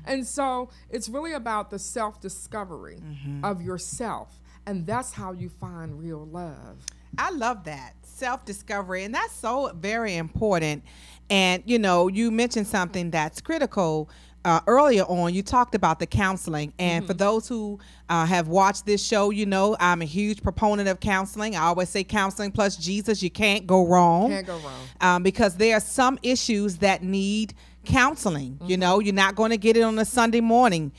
And so it's really about the self-discovery of yourself. And that's how you find real love. I love that. Self-discovery. And that's so very important. And, you know, you mentioned something that's critical. Earlier on, you talked about the counseling. And for those who have watched this show, you know, I'm a huge proponent of counseling. I always say counseling plus Jesus. You can't go wrong. Can't go wrong. Because there are some issues that need counseling. You know, you're not going to get it on a Sunday morning.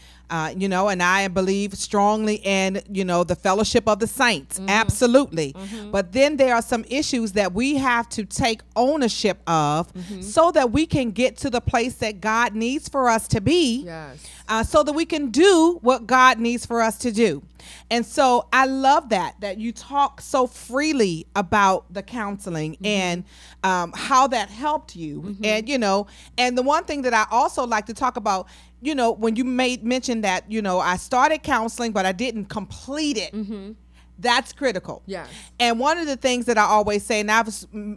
You know, and I believe strongly in, you know, the fellowship of the saints. Absolutely. But then there are some issues that we have to take ownership of so that we can get to the place that God needs for us to be. Yes. So that we can do what God needs for us to do. And so I love that you talk so freely about the counseling and how that helped you. And, you know, and the one thing that I also like to talk about, you know, when you mention that, you know, I started counseling, but I didn't complete it. That's critical. Yes. And one of the things that I always say, and I've,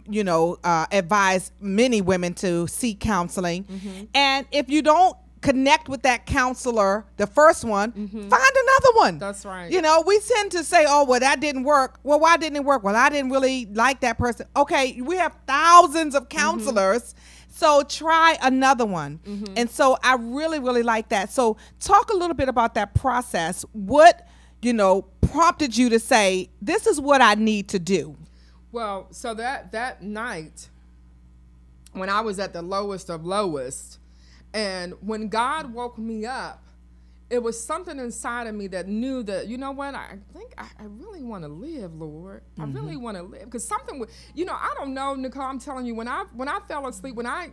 you know, advised many women to seek counseling. And if you don't connect with that counselor, the first one, find another one. That's right. You know, we tend to say, oh, well, that didn't work. Well, why didn't it work? Well, I didn't really like that person. Okay, we have thousands of counselors. So try another one. And so I really, really like that. So talk a little bit about that process. What, you know, prompted you to say, this is what I need to do? Well, so that night when I was at the lowest of lowest, and when God woke me up, it was something inside of me that knew that, you know what, I think I really want to live, Lord. I really want to live. Because something, you know, I don't know, Nicole, I'm telling you, when I fell asleep, when I,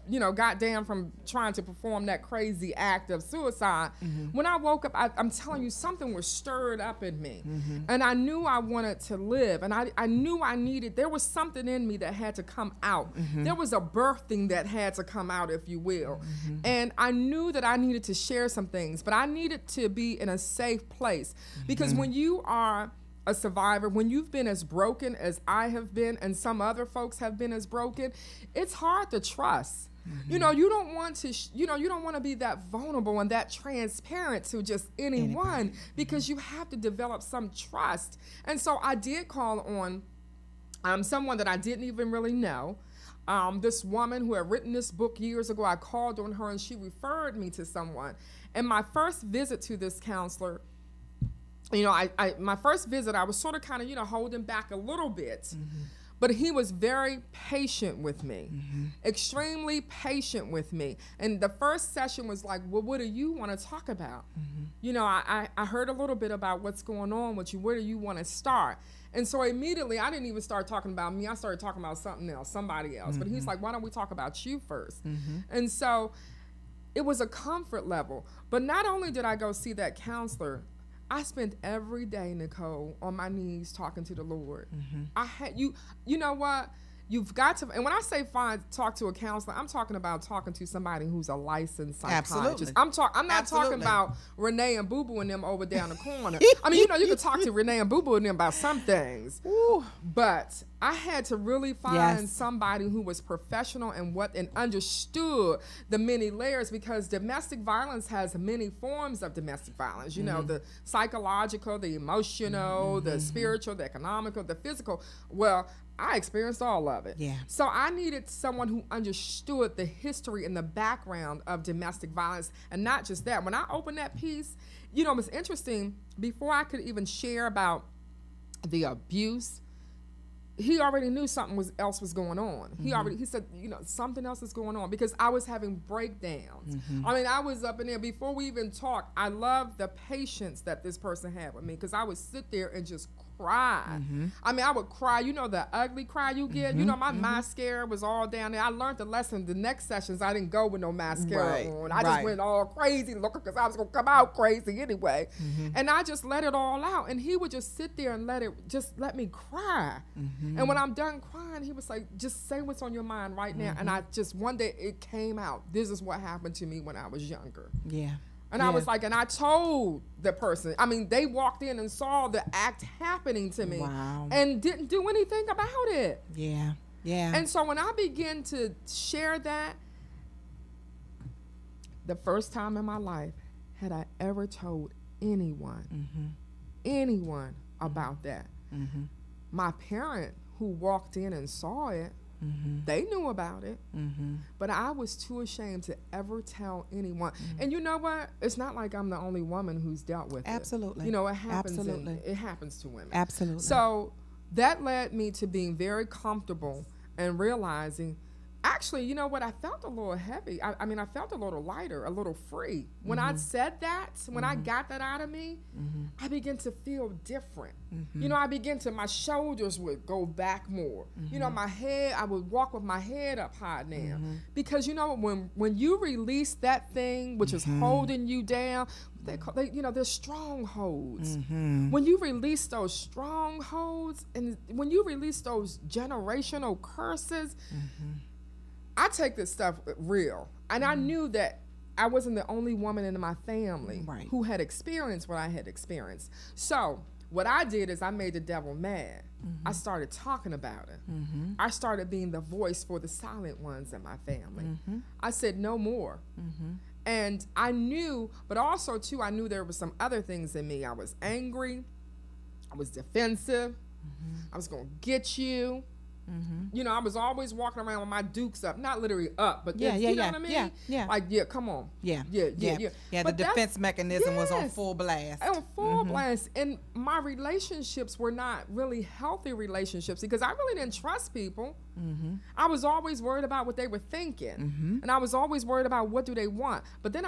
you know, got down from trying to perform that crazy act of suicide, when I woke up, I'm telling you, something was stirred up in me. And I knew I wanted to live. And I knew I needed, there was something in me that had to come out. There was a birthing that had to come out, if you will. And I knew that I needed to share some things, but I needed to be in a safe place. Because when you are a survivor, when you've been as broken as I have been and some other folks have been as broken, it's hard to trust. You know, you don't want to, you know, you don't want to be that vulnerable and that transparent to just anyone because you have to develop some trust. And so I did call on someone that I didn't even really know. This woman who had written this book years ago, I called on her and she referred me to someone. And my first visit to this counselor, you know, my first visit, I was sort of kind of, you know, holding back a little bit. But he was very patient with me, extremely patient with me. And the first session was like, well, what do you want to talk about? You know, I heard a little bit about what's going on with you. Where do you want to start? And so immediately, I didn't even start talking about me. I started talking about something else, somebody else. But he's like, why don't we talk about you first? And so it was a comfort level. But not only did I go see that counselor, I spent every day, Nicole, on my knees talking to the Lord. I had you know what? You've got to, and when I say talk to a counselor, I'm talking about talking to somebody who's a licensed psychologist. Absolutely. I'm not talking about Renee and Boo Boo and them over down the corner. I mean, you know, you could talk to Renee and Boo Boo and them about some things, but I had to really find somebody who was professional and understood the many layers, because domestic violence has many forms of domestic violence. You know, the psychological, the emotional, the spiritual, the economical, the physical. Well, I experienced all of it. So I needed someone who understood the history and the background of domestic violence. And not just that. When I opened that piece, you know, it was interesting. Before I could even share about the abuse, he already knew something else was going on. He said, you know, something else is going on, because I was having breakdowns. I mean, I was up in there before we even talked. I love the patience that this person had with me, because I would sit there and just cry. I mean, I would cry, you know, the ugly cry you get. You know, my mascara was all down there. I learned the lesson. The next sessions, I didn't go with no mascara on. I just went all crazy looking, because I was going to come out crazy anyway. And I just let it all out. And he would just sit there and let me cry. And when I'm done crying, he was like, just say what's on your mind right now. And I just, one day it came out. This is what happened to me when I was younger. And I was like, and I told the person, I mean, they walked in and saw the act happening to me and didn't do anything about it. And so when I began to share that, the first time in my life had I ever told anyone about that. My parent who walked in and saw it, they knew about it, but I was too ashamed to ever tell anyone. And you know what? It's not like I'm the only woman who's dealt with Absolutely. it. You know, it happens. Absolutely. It happens to women. Absolutely. So that led me to being very comfortable and realizing, actually, you know what? I felt a little heavy. I mean, I felt a little lighter, a little free. When I said that, when I got that out of me, I began to feel different. You know, my shoulders would go back more. You know, my head, I would walk with my head up high now. Because, you know, when you release that thing which is holding you down, you know, there's strongholds. When you release those strongholds and when you release those generational curses, I take this stuff real. And I knew that I wasn't the only woman in my family who had experienced what I had experienced. So what I did is I made the devil mad. I started talking about it. I started being the voice for the silent ones in my family. I said no more. And I knew, but also too, I knew there were some other things in me. I was angry. I was defensive. I was going to get you. You know, I was always walking around with my dukes up, not literally up, but you know what I mean? Like, come on. The But defense mechanism was on full blast. On full blast. And my relationships were not really healthy relationships because I really didn't trust people. I was always worried about what they were thinking. And I was always worried about what do they want. But then